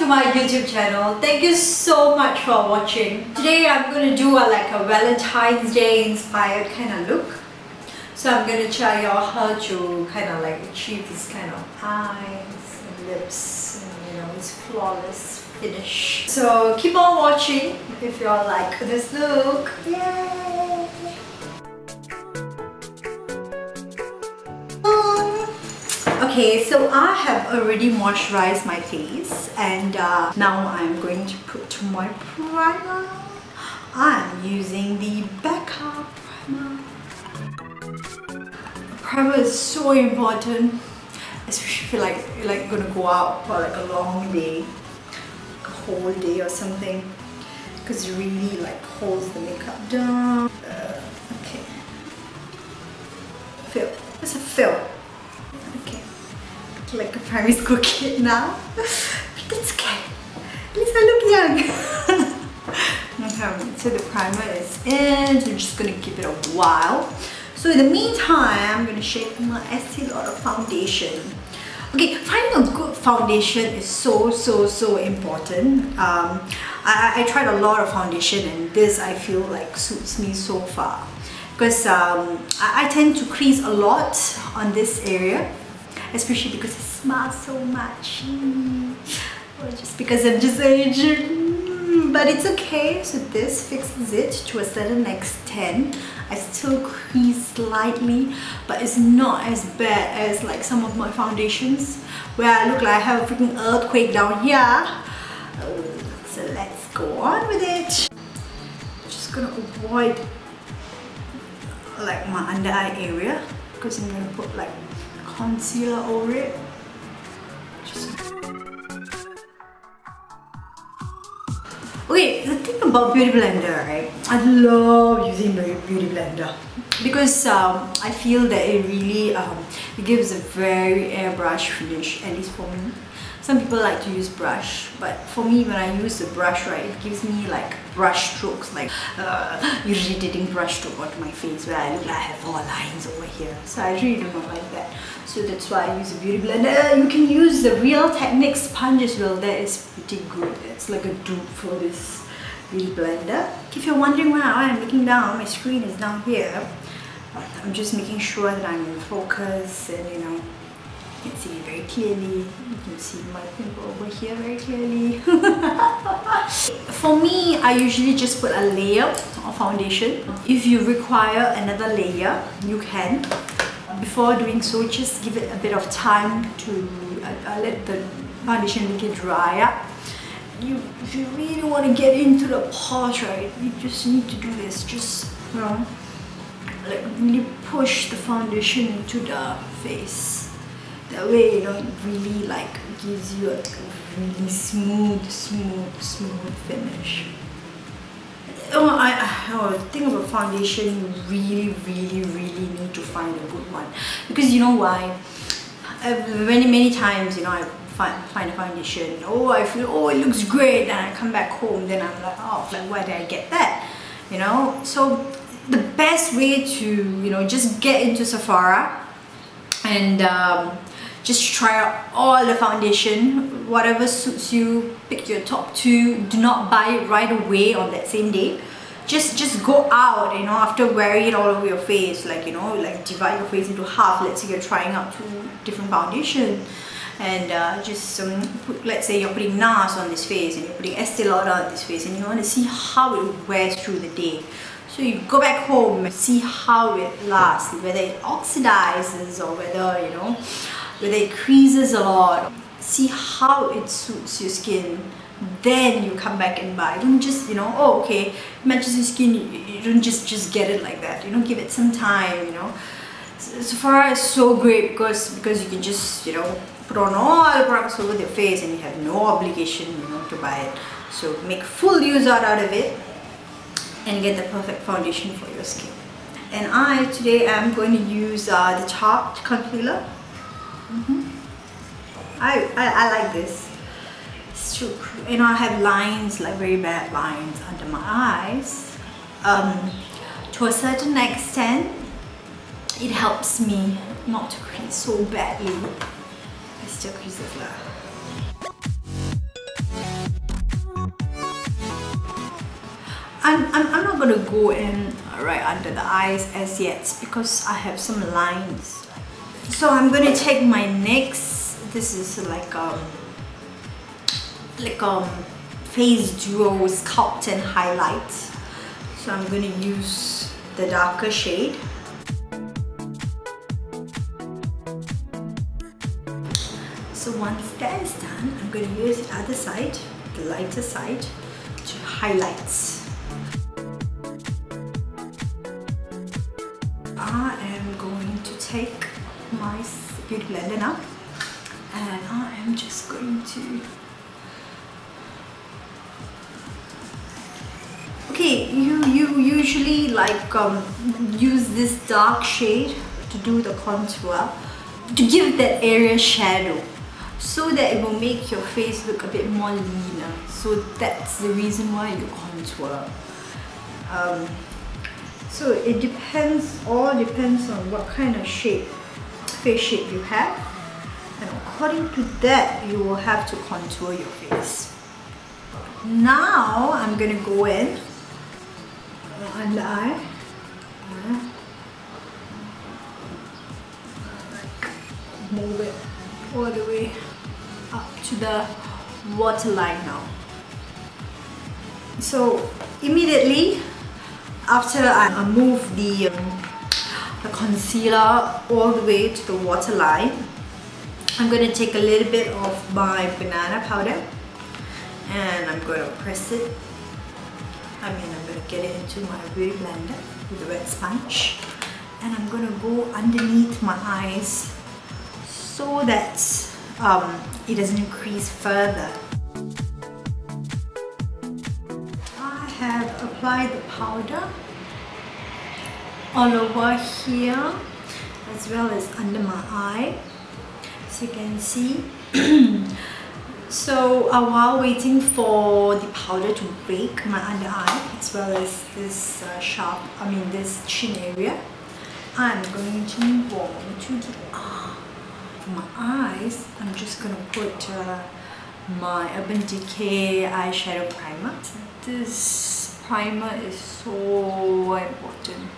to my YouTube channel. Thank you so much for watching. Today I'm going to do a Valentine's Day inspired kind of look. So I'm going to show you how to kind of like achieve this kind of eyes and lips and you know, this flawless finish. So keep on watching if you all like this look. Yay! Okay, so I have already moisturized my face and now I'm going to put my primer. I'm using the Becca primer. Primer is so important, especially if you like gonna go out for like a long day, like a whole day or something, because it really like holds the makeup down. Okay, fill. It's a fill. Okay, like a primary school kid now, but that's okay. At least I look young. Okay, so the primer is in. So I'm just gonna keep it a while. So in the meantime, I'm going to shake my Estee Lauder foundation. Okay, finding a good foundation is so important. I tried a lot of foundation and this I feel like suits me so far. Because I tend to crease a lot on this area. Especially because it smells so much. Or just because I'm just aging. But it's okay, so this fixes it to a certain extent. I still crease slightly, but it's not as bad as like some of my foundations where I look like I have a freaking earthquake down here. So let's go on with it. Just gonna avoid like my under eye area because I'm gonna put like concealer over it. Okay, the thing about Beauty Blender, right? I love using Beauty Blender because I feel that it really it gives a very airbrush finish, at least for me. Some people like to use brush, but for me, when I use the brush, right, it gives me like brush strokes, like irritating brush stroke onto my face where I look like I have 4 lines over here. So I really do not like that. So that's why I use a Beauty Blender. You can use the Real Techniques sponge as well. That is pretty good. It's like a dupe for this Beauty Blender. If you're wondering why I'm looking down, my screen is down here. I'm just making sure that I'm in focus and you know, you can see it very clearly. You can see my pimple over here very clearly. For me, I usually just put a layer of foundation. If you require another layer, you can. Before doing so, just give it a bit of time to let the foundation really dry up. If you really want to get into the pores, right, you just need to do this. Just, you know, like really push the foundation into the face. That way, you know, it really like gives you a really smooth finish. The thing about foundation, you really need to find a good one, because you know why? Many times, you know, I find a foundation. Oh, I feel, oh, it looks great, and I come back home, then I'm like, oh, like why did I get that? You know. So the best way to, you know, just get into Sephora and just try out all the foundation, whatever suits you. Pick your top 2. Do not buy it right away on that same day. Just go out, you know, after wearing it all over your face, like, you know, like divide your face into half. Let's say you're trying out 2 different foundations, and let's say you're putting NARS on this face and you're putting Estee Lauder on this face, and you want to see how it wears through the day. So you go back home and see how it lasts, whether it oxidizes or whether, you know, whether it creases a lot. See how it suits your skin. Then you come back and buy. Don't just, you know, oh, okay, it matches your skin. You don't just get it like that. You know, give it some time. You know, Sephora is so great because you can just, you know, put on all the products over your face and you have no obligation, you know, to buy it. So make full use out of it and get the perfect foundation for your skin. And today I'm going to use the Tarte concealer. I like this. It's true. You know, I have lines, like very bad lines under my eyes. To a certain extent, it helps me not to crease so badly. I still crease it. I'm not gonna go in right under the eyes as yet because I have some lines. So I'm gonna take my NYX. This is like face duo sculpt and highlight. So I'm gonna use the darker shade. So once that is done, I'm going to use the other side, the lighter side, to highlight. I am going to take my beauty blender now, and I am just going to... Okay, you usually like use this dark shade to do the contour, to give that area shadow, so that it will make your face look a bit more leaner. So that's the reason why you contour. So it all depends on what kind of shape, face shape you have, and according to that you will have to contour your face. Now I'm gonna go in under the eye. Move it all the way up to the waterline now. So immediately after I move the concealer all the way to the waterline, I'm going to take a little bit of my banana powder and I'm going to press it. I'm going to get it into my beauty blender with a wet sponge, and I'm going to go underneath my eyes so that it doesn't increase further. I have applied the powder all over here as well as under my eye, so you can see. So while waiting for the powder to bake my under eye as well as this this chin area, I'm going to move on to the for my eyes. I'm just gonna put my Urban Decay eyeshadow primer. This primer is so important.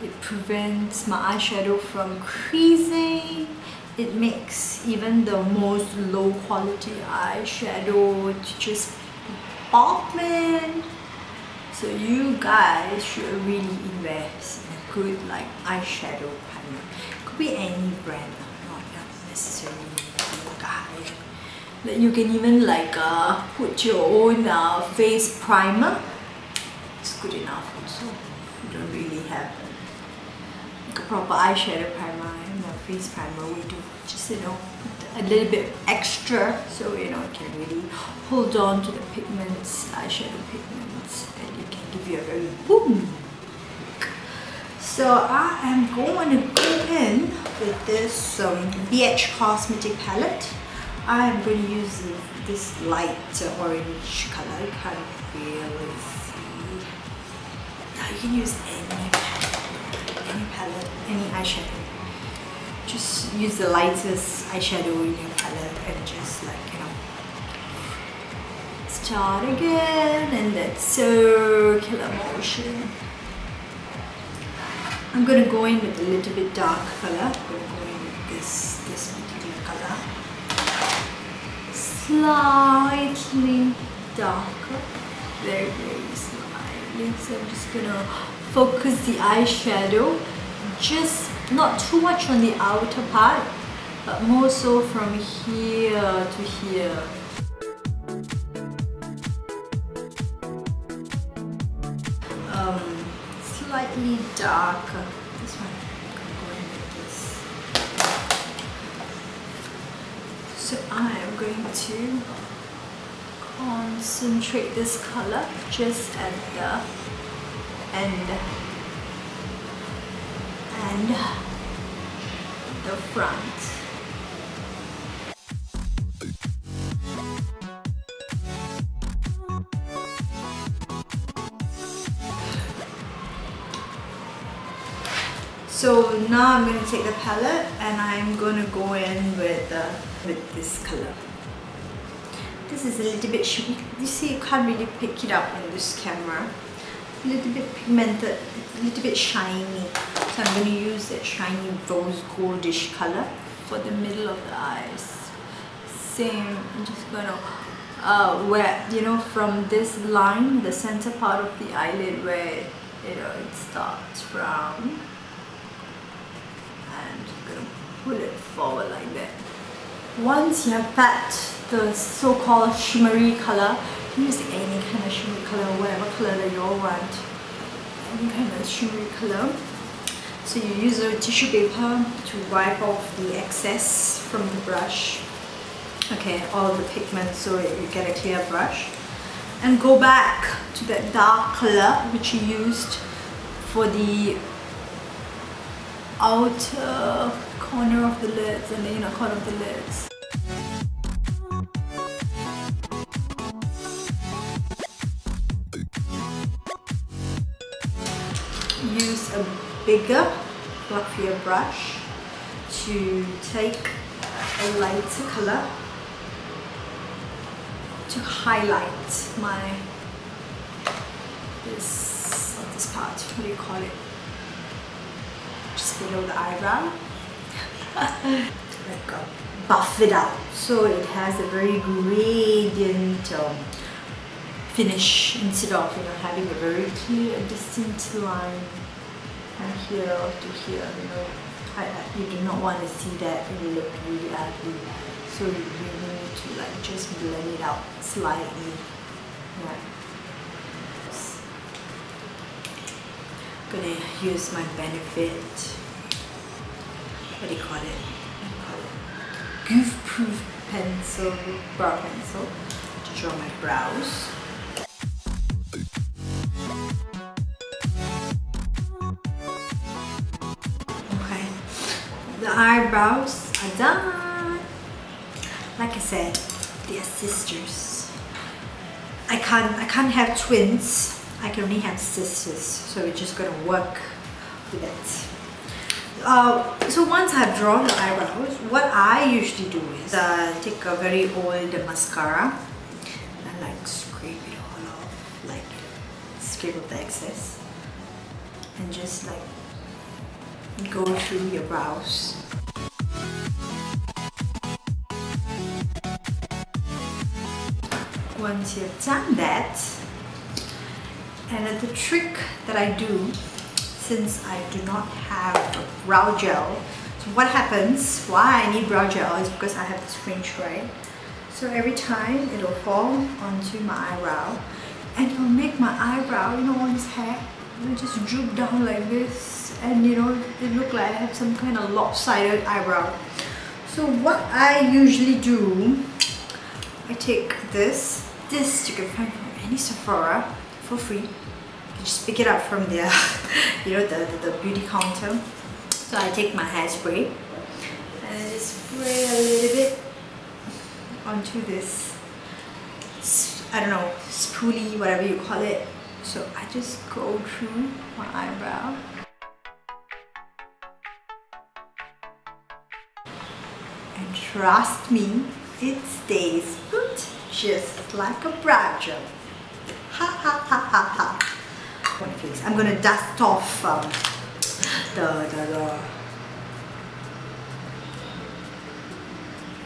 It prevents my eyeshadow from creasing. It makes even the most low quality eyeshadow to just popping. So you guys should really invest in a good eyeshadow primer. Could be any brand, not necessarily that you can even put your own face primer. It's good enough also. You don't really have a proper eyeshadow primer. Face primer, we do just put a little bit extra, so it can really hold on to the pigments, eyeshadow pigments, and it can give you a very boom. So I am going to go in with this BH Cosmetic palette. I am going to use this light orange color. You can't really see. Now you can use any palette, any eyeshadow. Just use the lightest eyeshadow in your palette and just start again in that circular motion. I'm going to go in with a little bit dark color. I'm going to go in with this particular color. Slightly darker. Very, very slightly. So I'm just going to focus the eyeshadow. Just not too much on the outer part, but more so from here to here. Slightly darker. This one, I'm going with this. So I am going to concentrate this color just at the end and the front. So now I'm going to take the palette and I'm going to go in with this color. This is a little bit shimmy. You see, you can't really pick it up in this camera. a little bit pigmented, it's a little bit shiny. So I'm going to use that shiny rose goldish color for the middle of the eyes. Same, I'm just going to where, you know, from this line, the center part of the eyelid where, you know, it starts from, and I'm going to pull it forward like that. Once you have pat the so-called shimmery color, use any kind of shimmery color, whatever color that you all want, any kind of shimmery color. So you use a tissue paper to wipe off the excess from the brush. Okay, all the pigments, so you get a clear brush. And go back to that dark color which you used for the outer corner of the lids and the inner corner of the lids. Use a bigger, fluffier brush to take a lighter color to highlight my this part. What do you call it? Just below the eyebrow. Like buff it out so it has a very gradient finish instead of, you know, having a very clear, distinct line from here to here. You know, you do not want to see that and look really ugly. So you really need to like just blend it out slightly. Yeah. Gonna use my Benefit, what do you call it? Goof proof pencil, brow pencil, to draw my brows. Okay, the eyebrows are done. Like I said, they are sisters. I can't have twins. I can only have sisters, so we're just gonna work with it. So once I've drawn the eyebrows, what I usually do is take a very old mascara and like scrape it all off, like scrape off the excess, and just like go through your brows. Once you've done that, and the trick that I do, since I do not have a brow gel, so what happens, why I need brow gel is because I have this fringe, right? So every time it'll fall onto my eyebrow and it'll make my eyebrow, you know, all this hair, it'll just droop down like this, and you know, it look like I have some kind of lopsided eyebrow. So what I usually do, I take this you can find from any Sephora for free. You just pick it up from the you know, the beauty counter. So I take my hairspray and I just spray a little bit onto this, I don't know, spoolie, whatever you call it. So I just go through my eyebrow. And trust me, it stays good, just like a brow gel. Ha ha ha ha ha. I'm gonna dust off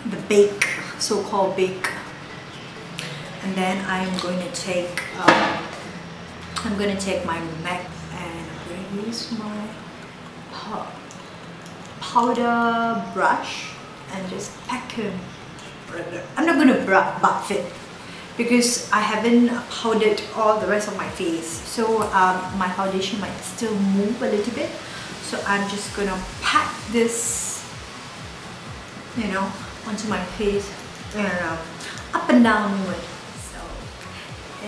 the bake, so-called bake, and then I'm going to take my MAC and I'm going to use my powder brush and just pack him. I'm not going to buff it because I haven't powdered all the rest of my face, so my foundation might still move a little bit. So I'm just gonna pat this, you know, onto my face, up and down movement. So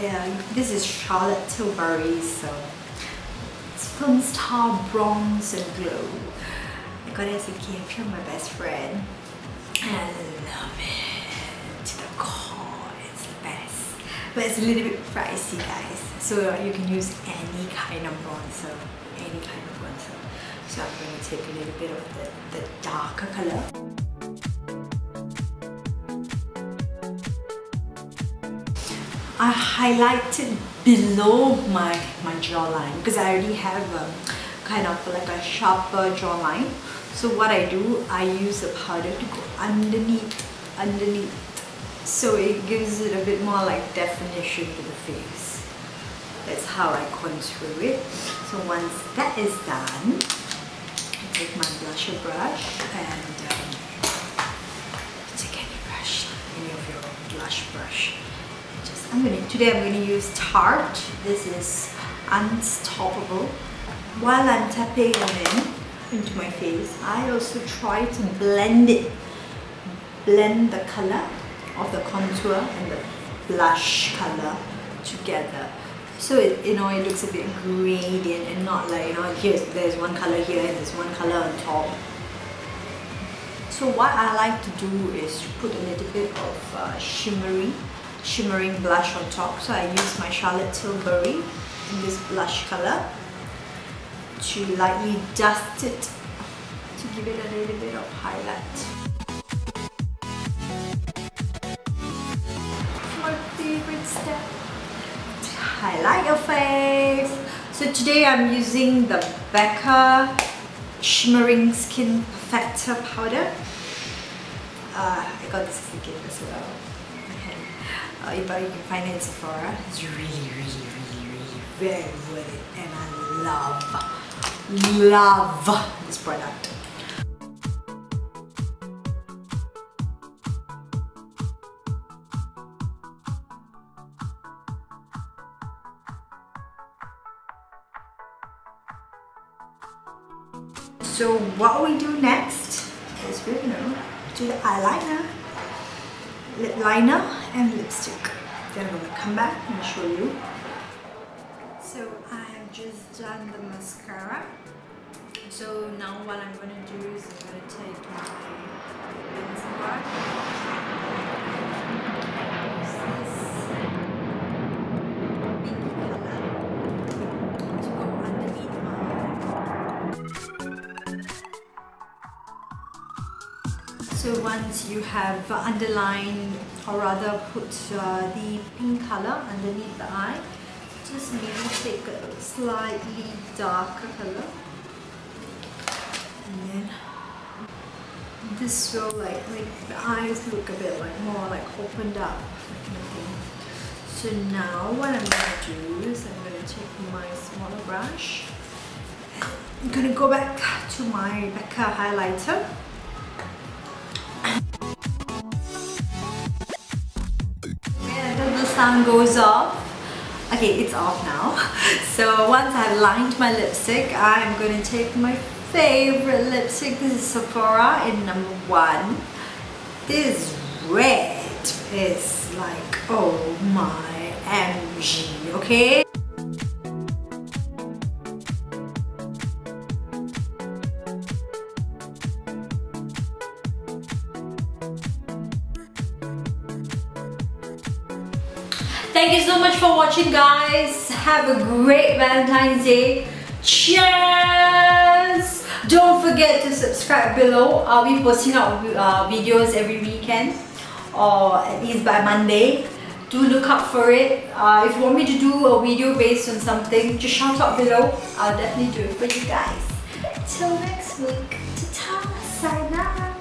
yeah, this is Charlotte Tilbury's, so it's Film Star Bronze and Glow. I got it as a gift from my best friend and I love it to the core. It's the best, but it's a little bit pricey, guys, so you can use any kind of bronzer, any kind of bronzer. So I'm going to take a little bit of the darker color. I highlighted below my jawline because I already have kind of like a sharper jawline. So what I do, I use a powder to go underneath, so it gives it a bit more like definition to the face. That's how I contour it. So once that is done, I take my blusher brush and take any brush, any of your blush brush. Today I'm going to use Tarte. This is Unstoppable. While I'm tapping it into my face, I also try to blend the color of the contour and the blush color together. So it looks a bit gradient and not like, there's one color here and there's one color on top. So what I like to do is to put a little bit of shimmering blush on top. So I use my Charlotte Tilbury in this blush color to lightly dust it to give it a little bit of highlight. My favorite step to highlight your face. So today I'm using the Becca Shimmering Skin Perfector powder. I got this as a gift as well. But you can find it in Sephora. It's really very worth it, and I love this product. So what we do next is we're gonna do the eyeliner, lip liner and lipstick. Then I'm gonna come back and show you. So I have just done the mascara. So now what I'm gonna do is I'm gonna take my pencil brush, use this pink color to go underneath my eye. So once you have underlined, or rather put the pink color underneath the eye, just maybe take a slightly darker color, and then this will like make the eyes look a bit like more like opened up. So now what I'm going to do is I'm going to take my smaller brush, I'm going to go back to my Becca highlighter. Until the sun goes off. Okay, it's off now. So once I've lined my lipstick, I'm going to take my favorite lipstick. This is Sephora in #1. This red is like, oh my MG, okay? Thank you so much for watching, guys. Have a great Valentine's Day. Cheers! Don't forget to subscribe below. I'll be posting out videos every weekend, or at least by Monday. Do look out for it. If you want me to do a video based on something, just shout out below. I'll definitely do it for you guys. Till next week. Ta-ta, sayonara.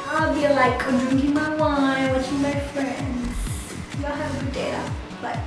I'll be like drinking my wine, watching my friends. Y'all have a good day. Bye.